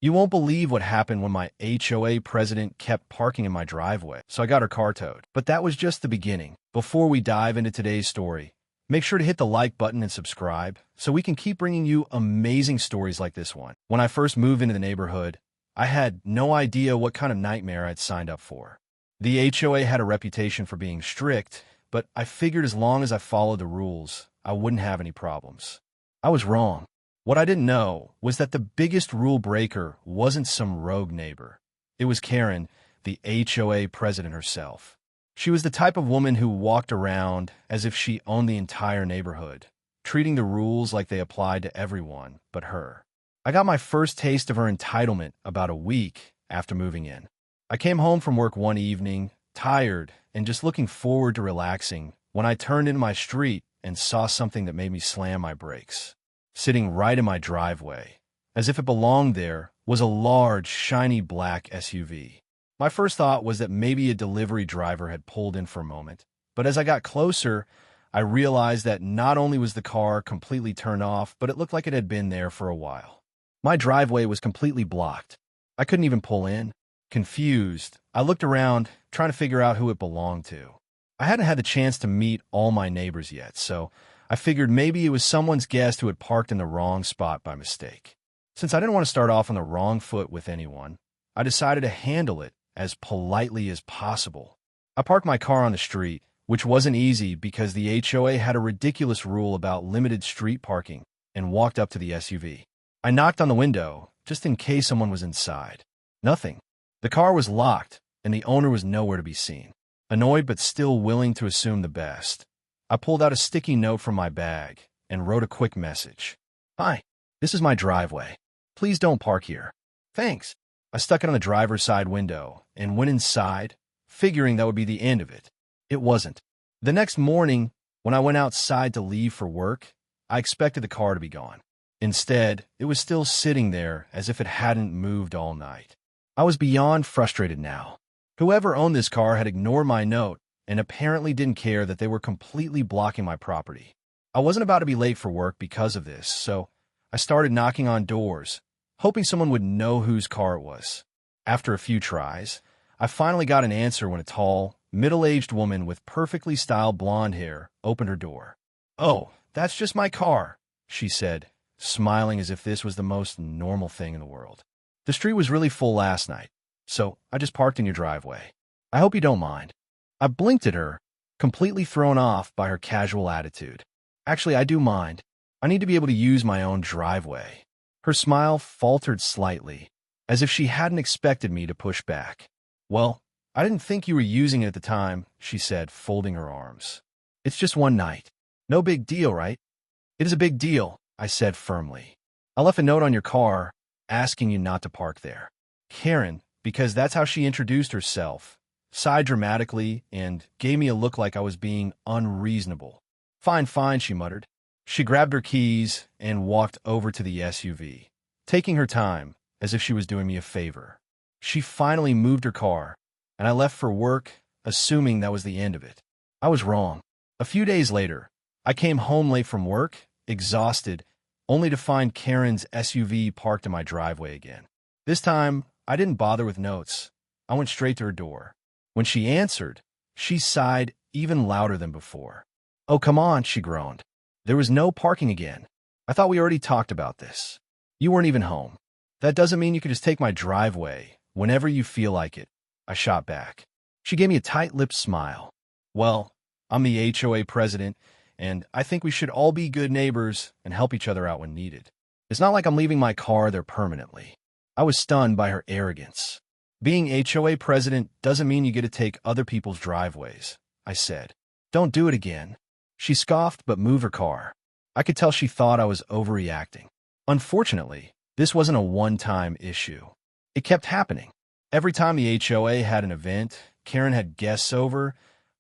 You won't believe what happened when my HOA president kept parking in my driveway, so I got her car towed. But that was just the beginning. Before we dive into today's story, make sure to hit the like button and subscribe so we can keep bringing you amazing stories like this one. When I first moved into the neighborhood, I had no idea what kind of nightmare I'd signed up for. The HOA had a reputation for being strict, but I figured as long as I followed the rules, I wouldn't have any problems. I was wrong. What I didn't know was that the biggest rule breaker wasn't some rogue neighbor. It was Karen, the HOA president herself. She was the type of woman who walked around as if she owned the entire neighborhood, treating the rules like they applied to everyone but her. I got my first taste of her entitlement about a week after moving in. I came home from work one evening, tired and just looking forward to relaxing, when I turned into my street and saw something that made me slam my brakes. Sitting right in my driveway, as if it belonged there, was a large, shiny black SUV. My first thought was that maybe a delivery driver had pulled in for a moment, but as I got closer, I realized that not only was the car completely turned off, but it looked like it had been there for a while. My driveway was completely blocked. I couldn't even pull in. Confused, I looked around, trying to figure out who it belonged to. I hadn't had the chance to meet all my neighbors yet, so I figured maybe it was someone's guest who had parked in the wrong spot by mistake. Since I didn't want to start off on the wrong foot with anyone, I decided to handle it as politely as possible. I parked my car on the street, which wasn't easy because the HOA had a ridiculous rule about limited street parking, and walked up to the SUV. I knocked on the window, just in case someone was inside. Nothing. The car was locked, and the owner was nowhere to be seen. Annoyed but still willing to assume the best, I pulled out a sticky note from my bag and wrote a quick message. "Hi, this is my driveway. Please don't park here. Thanks." I stuck it on the driver's side window and went inside, figuring that would be the end of it. It wasn't. The next morning, when I went outside to leave for work, I expected the car to be gone. Instead, it was still sitting there as if it hadn't moved all night. I was beyond frustrated now. Whoever owned this car had ignored my note and apparently didn't care that they were completely blocking my property. I wasn't about to be late for work because of this, so I started knocking on doors, hoping someone would know whose car it was. After a few tries, I finally got an answer when a tall, middle-aged woman with perfectly styled blonde hair opened her door. "Oh, that's just my car," she said, smiling as if this was the most normal thing in the world. "The street was really full last night, so I just parked in your driveway. I hope you don't mind." I blinked at her, completely thrown off by her casual attitude. "Actually, I do mind. I need to be able to use my own driveway." Her smile faltered slightly, as if she hadn't expected me to push back. "Well, I didn't think you were using it at the time," she said, folding her arms. "It's just one night. No big deal, right?" "It is a big deal," I said firmly. "I left a note on your car asking you not to park there." Karen, because that's how she introduced herself, sighed dramatically and gave me a look like I was being unreasonable. "Fine, fine," she muttered. She grabbed her keys and walked over to the SUV, taking her time as if she was doing me a favor. She finally moved her car, and I left for work, assuming that was the end of it. I was wrong. A few days later, I came home late from work, exhausted, only to find Karen's SUV parked in my driveway again. This time, I didn't bother with notes. I went straight to her door. When she answered, she sighed even louder than before. "Oh, come on," she groaned. "There was no parking again. I thought we already talked about this. You weren't even home. That doesn't mean you can just take my driveway whenever you feel like it," I shot back. She gave me a tight-lipped smile. "Well, I'm the HOA president, and I think we should all be good neighbors and help each other out when needed. It's not like I'm leaving my car there permanently." I was stunned by her arrogance. "Being HOA president doesn't mean you get to take other people's driveways," I said. "Don't do it again." She scoffed but moved her car. I could tell she thought I was overreacting. Unfortunately, this wasn't a one-time issue. It kept happening. Every time the HOA had an event, Karen had guests over,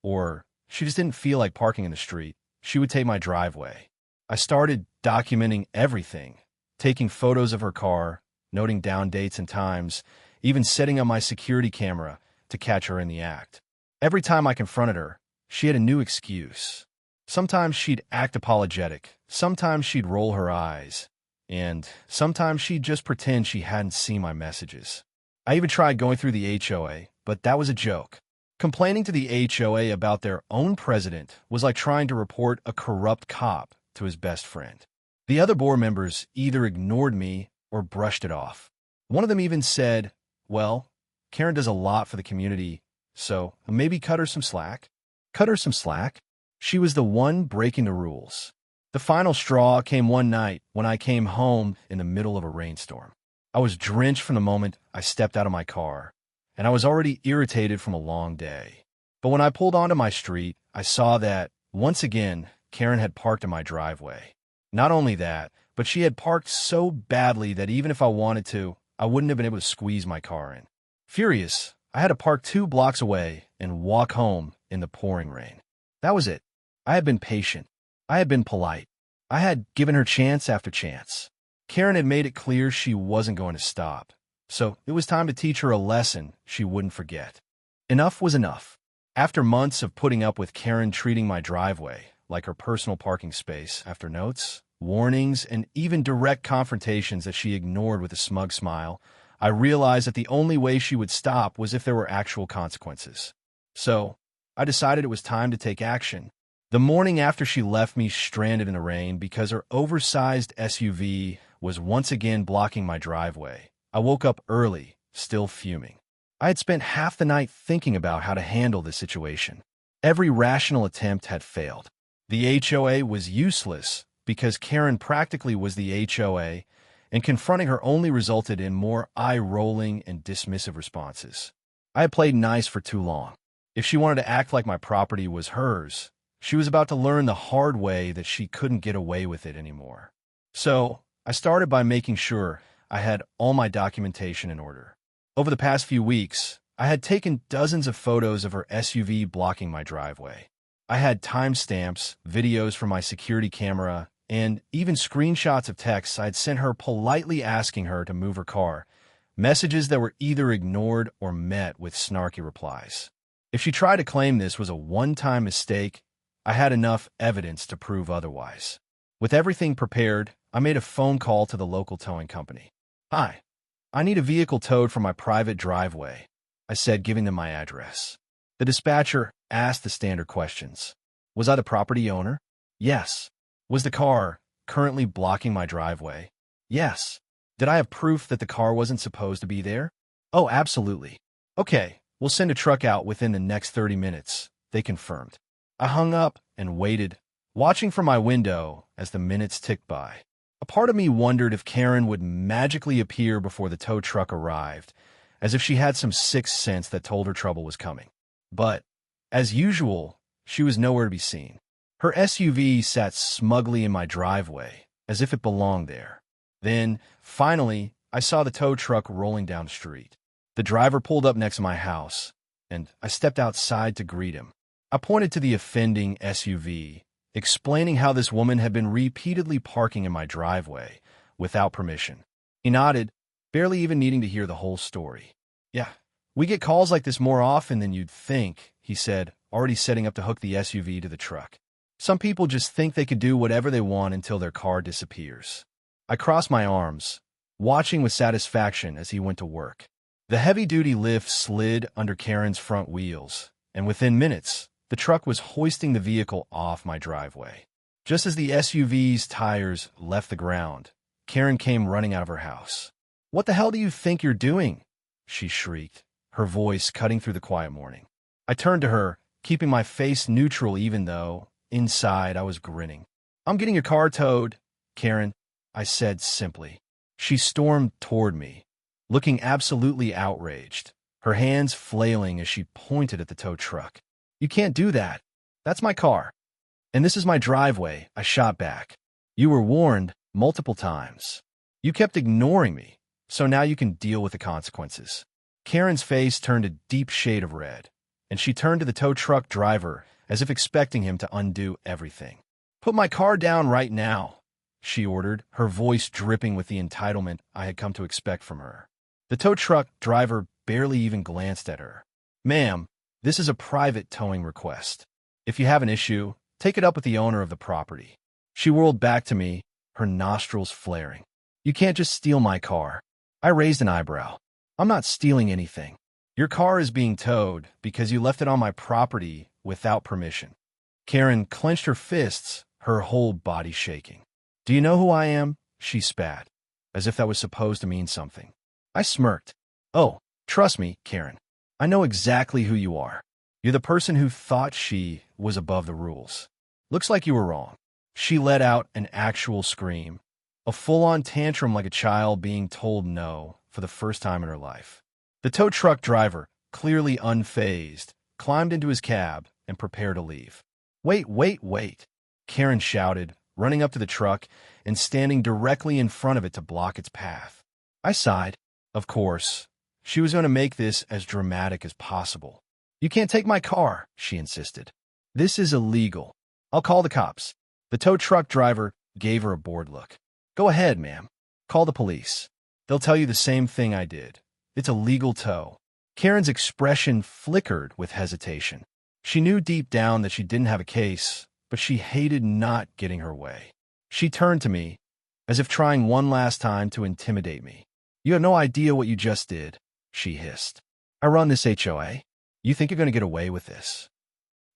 or she just didn't feel like parking in the street, she would take my driveway. I started documenting everything, taking photos of her car, noting down dates and times, even setting up my security camera to catch her in the act. Every time I confronted her, she had a new excuse. Sometimes she'd act apologetic, sometimes she'd roll her eyes, and sometimes she'd just pretend she hadn't seen my messages. I even tried going through the HOA, but that was a joke. Complaining to the HOA about their own president was like trying to report a corrupt cop to his best friend. The other board members either ignored me or brushed it off. One of them even said, "Well, Karen does a lot for the community, so maybe cut her some slack." Cut her some slack? She was the one breaking the rules. The final straw came one night when I came home in the middle of a rainstorm. I was drenched from the moment I stepped out of my car, and I was already irritated from a long day. But when I pulled onto my street, I saw that, once again, Karen had parked in my driveway. Not only that, but she had parked so badly that even if I wanted to, I wouldn't have been able to squeeze my car in. Furious, I had to park 2 blocks away and walk home in the pouring rain. That was it. I had been patient. I had been polite. I had given her chance after chance. Karen had made it clear she wasn't going to stop, so it was time to teach her a lesson she wouldn't forget. Enough was enough. After months of putting up with Karen treating my driveway like her personal parking space after notes, warnings, and even direct confrontations that she ignored with a smug smile, I realized that the only way she would stop was if there were actual consequences. So, I decided it was time to take action. The morning after she left me stranded in the rain because her oversized SUV was once again blocking my driveway, I woke up early, still fuming. I had spent half the night thinking about how to handle this situation. Every rational attempt had failed. The HOA was useless because Karen practically was the HOA, and confronting her only resulted in more eye-rolling and dismissive responses. I had played nice for too long. If she wanted to act like my property was hers, she was about to learn the hard way that she couldn't get away with it anymore. So, I started by making sure I had all my documentation in order. Over the past few weeks, I had taken dozens of photos of her SUV blocking my driveway. I had timestamps, videos from my security camera, and even screenshots of texts I had sent her politely asking her to move her car, messages that were either ignored or met with snarky replies. If she tried to claim this was a one-time mistake, I had enough evidence to prove otherwise. With everything prepared, I made a phone call to the local towing company. "Hi, I need a vehicle towed from my private driveway," I said, giving them my address. The dispatcher asked the standard questions. Was I the property owner? Yes. Was the car currently blocking my driveway? Yes. Did I have proof that the car wasn't supposed to be there? Oh, absolutely. Okay, we'll send a truck out within the next 30 minutes, they confirmed. I hung up and waited, watching from my window as the minutes ticked by. A part of me wondered if Karen would magically appear before the tow truck arrived, as if she had some sixth sense that told her trouble was coming. But, as usual, she was nowhere to be seen. Her SUV sat smugly in my driveway, as if it belonged there. Then, finally, I saw the tow truck rolling down the street. The driver pulled up next to my house, and I stepped outside to greet him. I pointed to the offending SUV, explaining how this woman had been repeatedly parking in my driveway without permission. He nodded, barely even needing to hear the whole story. "Yeah, we get calls like this more often than you'd think," he said, already setting up to hook the SUV to the truck. "Some people just think they could do whatever they want until their car disappears." I crossed my arms, watching with satisfaction as he went to work. The heavy-duty lift slid under Karen's front wheels, and within minutes, the truck was hoisting the vehicle off my driveway. Just as the SUV's tires left the ground, Karen came running out of her house. "What the hell do you think you're doing?" she shrieked, her voice cutting through the quiet morning. I turned to her, keeping my face neutral even though, inside, I was grinning. "I'm getting your car towed, Karen," I said simply. She stormed toward me, looking absolutely outraged, her hands flailing as she pointed at the tow truck. "You can't do that. That's my car. And this is my driveway," I shot back. "You were warned multiple times. You kept ignoring me, so now you can deal with the consequences." Karen's face turned a deep shade of red, and she turned to the tow truck driver as if expecting him to undo everything. "Put my car down right now," she ordered, her voice dripping with the entitlement I had come to expect from her. The tow truck driver barely even glanced at her. "Ma'am, this is a private towing request. If you have an issue, take it up with the owner of the property." She whirled back to me, her nostrils flaring. You can't just steal my car. I raised an eyebrow. I'm not stealing anything. Your car is being towed because you left it on my property without permission. Karen clenched her fists, her whole body shaking. Do you know who I am? She spat, as if that was supposed to mean something. I smirked. Oh, trust me, Karen. I know exactly who you are. You're the person who thought she was above the rules. Looks like you were wrong. She let out an actual scream, a full-on tantrum like a child being told no for the first time in her life. The tow truck driver, clearly unfazed, climbed into his cab and prepared to leave. Wait, wait, wait, Karen shouted, running up to the truck and standing directly in front of it to block its path. I sighed. Of course, she was going to make this as dramatic as possible. You can't take my car, she insisted. This is illegal. I'll call the cops. The tow truck driver gave her a bored look. Go ahead, ma'am. Call the police. They'll tell you the same thing I did. It's a legal tow. Karen's expression flickered with hesitation. She knew deep down that she didn't have a case, but she hated not getting her way. She turned to me, as if trying one last time to intimidate me. You have no idea what you just did, she hissed. I run this HOA. You think you're going to get away with this?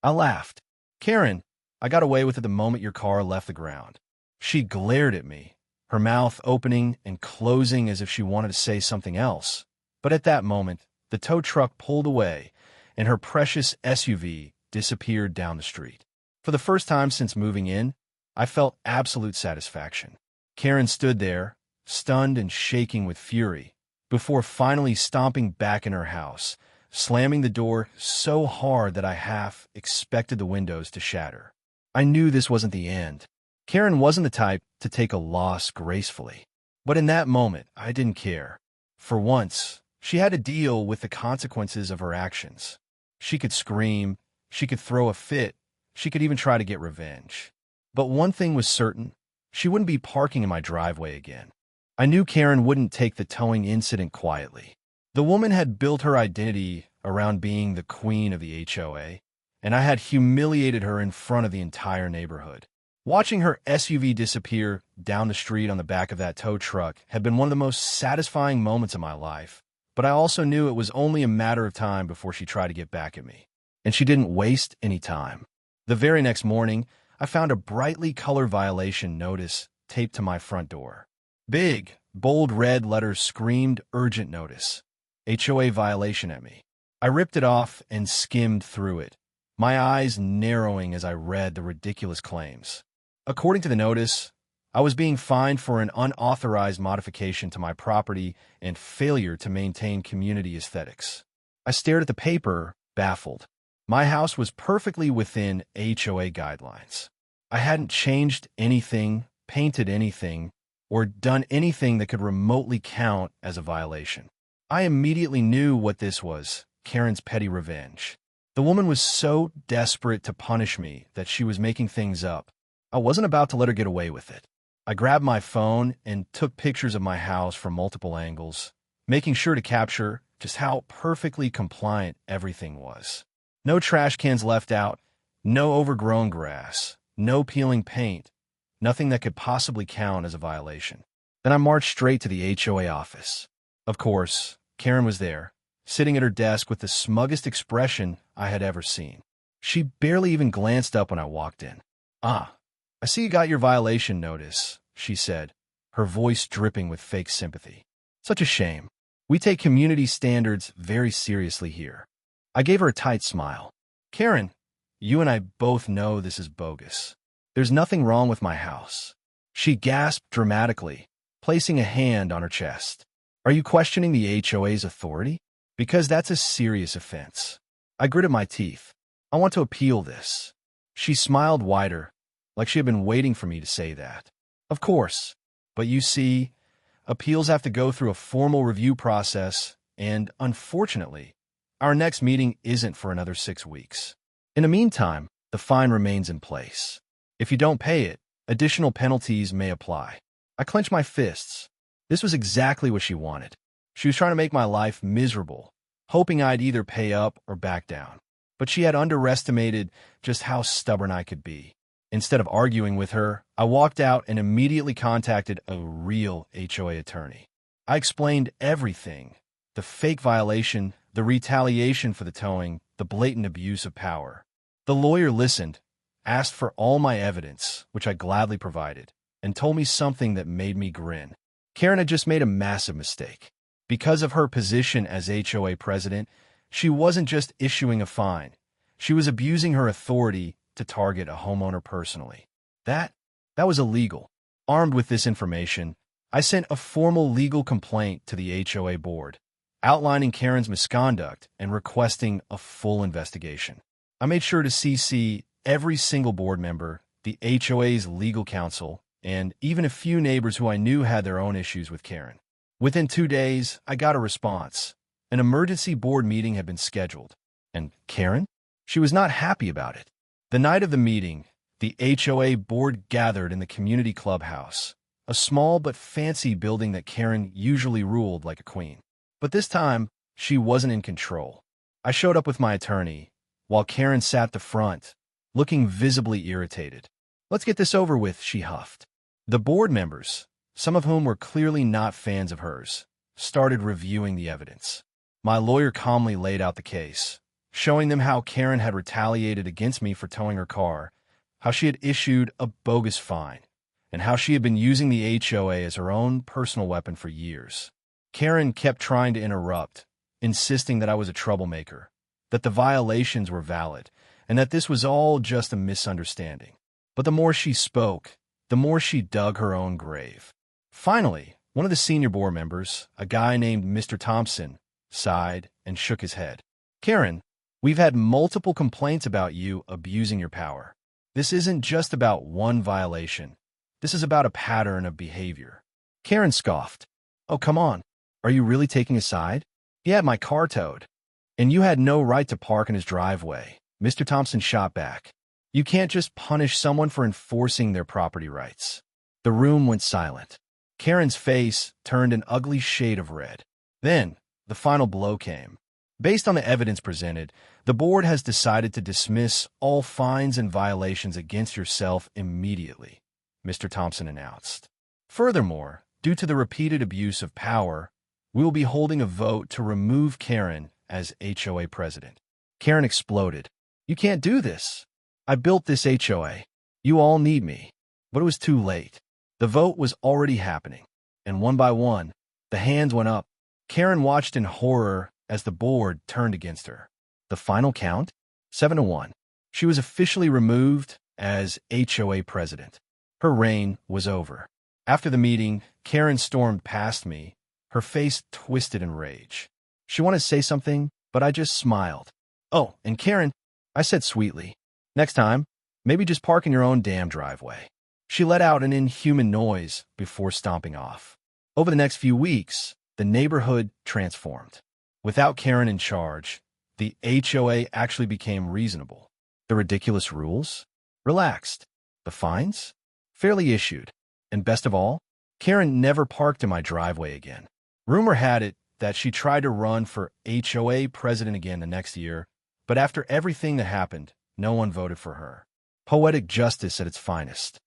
I laughed. Karen, I got away with it the moment your car left the ground. She glared at me, her mouth opening and closing as if she wanted to say something else. But at that moment, the tow truck pulled away, and her precious SUV disappeared down the street. For the first time since moving in, I felt absolute satisfaction. Karen stood there, stunned and shaking with fury, before finally stomping back in her house, slamming the door so hard that I half expected the windows to shatter. I knew this wasn't the end. Karen wasn't the type to take a loss gracefully. But in that moment, I didn't care. For once, she had to deal with the consequences of her actions. She could scream, she could throw a fit, she could even try to get revenge. But one thing was certain, she wouldn't be parking in my driveway again. I knew Karen wouldn't take the towing incident quietly. The woman had built her identity around being the queen of the HOA, and I had humiliated her in front of the entire neighborhood. Watching her SUV disappear down the street on the back of that tow truck had been one of the most satisfying moments of my life, but I also knew it was only a matter of time before she tried to get back at me. And she didn't waste any time. The very next morning, I found a brightly colored violation notice taped to my front door. Big, bold red letters screamed urgent notice. HOA violation at me. I ripped it off and skimmed through it, my eyes narrowing as I read the ridiculous claims. According to the notice, I was being fined for an unauthorized modification to my property and failure to maintain community aesthetics. I stared at the paper, baffled. My house was perfectly within HOA guidelines. I hadn't changed anything, painted anything, or done anything that could remotely count as a violation. I immediately knew what this was, Karen's petty revenge. The woman was so desperate to punish me that she was making things up. I wasn't about to let her get away with it. I grabbed my phone and took pictures of my house from multiple angles, making sure to capture just how perfectly compliant everything was. No trash cans left out, no overgrown grass, no peeling paint, nothing that could possibly count as a violation. Then I marched straight to the HOA office. Of course, Karen was there, sitting at her desk with the smuggest expression I had ever seen. She barely even glanced up when I walked in. "Ah, I see you got your violation notice," she said, her voice dripping with fake sympathy. "Such a shame. We take community standards very seriously here." I gave her a tight smile. "Karen, you and I both know this is bogus. There's nothing wrong with my house." She gasped dramatically, placing a hand on her chest. "Are you questioning the HOA's authority? Because that's a serious offense." I gritted my teeth. "I want to appeal this." She smiled wider, like she had been waiting for me to say that. "Of course. But you see, appeals have to go through a formal review process, and unfortunately, our next meeting isn't for another 6 weeks. In the meantime, the fine remains in place. If you don't pay it, additional penalties may apply." I clenched my fists. This was exactly what she wanted. She was trying to make my life miserable, hoping I'd either pay up or back down. But she had underestimated just how stubborn I could be. Instead of arguing with her, I walked out and immediately contacted a real HOA attorney. I explained everything: the fake violation, the retaliation for the towing, the blatant abuse of power. The lawyer listened, asked for all my evidence, which I gladly provided, and told me something that made me grin. Karen had just made a massive mistake. Because of her position as HOA president, she wasn't just issuing a fine. She was abusing her authority to target a homeowner personally. That was illegal. Armed with this information, I sent a formal legal complaint to the HOA board, outlining Karen's misconduct and requesting a full investigation. I made sure to CC every single board member, the HOA's legal counsel, and even a few neighbors who I knew had their own issues with Karen. Within 2 days, I got a response. An emergency board meeting had been scheduled. And Karen? She was not happy about it. The night of the meeting, the HOA board gathered in the community clubhouse, a small but fancy building that Karen usually ruled like a queen. But this time, she wasn't in control. I showed up with my attorney, while Karen sat at the front, looking visibly irritated. "Let's get this over with," she huffed. The board members, some of whom were clearly not fans of hers, started reviewing the evidence. My lawyer calmly laid out the case, showing them how Karen had retaliated against me for towing her car, how she had issued a bogus fine, and how she had been using the HOA as her own personal weapon for years. Karen kept trying to interrupt, insisting that I was a troublemaker, that the violations were valid, and that this was all just a misunderstanding. But the more she spoke, the more she dug her own grave. Finally, one of the senior board members, a guy named Mr. Thompson, sighed and shook his head. "Karen, we've had multiple complaints about you abusing your power. This isn't just about one violation. This is about a pattern of behavior." Karen scoffed. "Oh, come on. Are you really taking a side? He had my car towed, and you had no right to park in his driveway." Mr. Thompson shot back. "You can't just punish someone for enforcing their property rights." The room went silent. Karen's face turned an ugly shade of red. Then, the final blow came. "Based on the evidence presented, the board has decided to dismiss all fines and violations against yourself immediately," Mr. Thompson announced. "Furthermore, due to the repeated abuse of power, we will be holding a vote to remove Karen as HOA president." Karen exploded. "You can't do this. I built this HOA. You all need me." But it was too late. The vote was already happening, and one by one, the hands went up. Karen watched in horror as the board turned against her. The final count? 7-1. She was officially removed as HOA president. Her reign was over. After the meeting, Karen stormed past me, her face twisted in rage. She wanted to say something, but I just smiled. "Oh, and Karen," I said sweetly, "next time, maybe just park in your own damn driveway." She let out an inhuman noise before stomping off. Over the next few weeks, the neighborhood transformed. Without Karen in charge, the HOA actually became reasonable. The ridiculous rules? Relaxed. The fines? Fairly issued. And best of all, Karen never parked in my driveway again. Rumor had it that she tried to run for HOA president again the next year, but after everything that happened, no one voted for her. Poetic justice at its finest.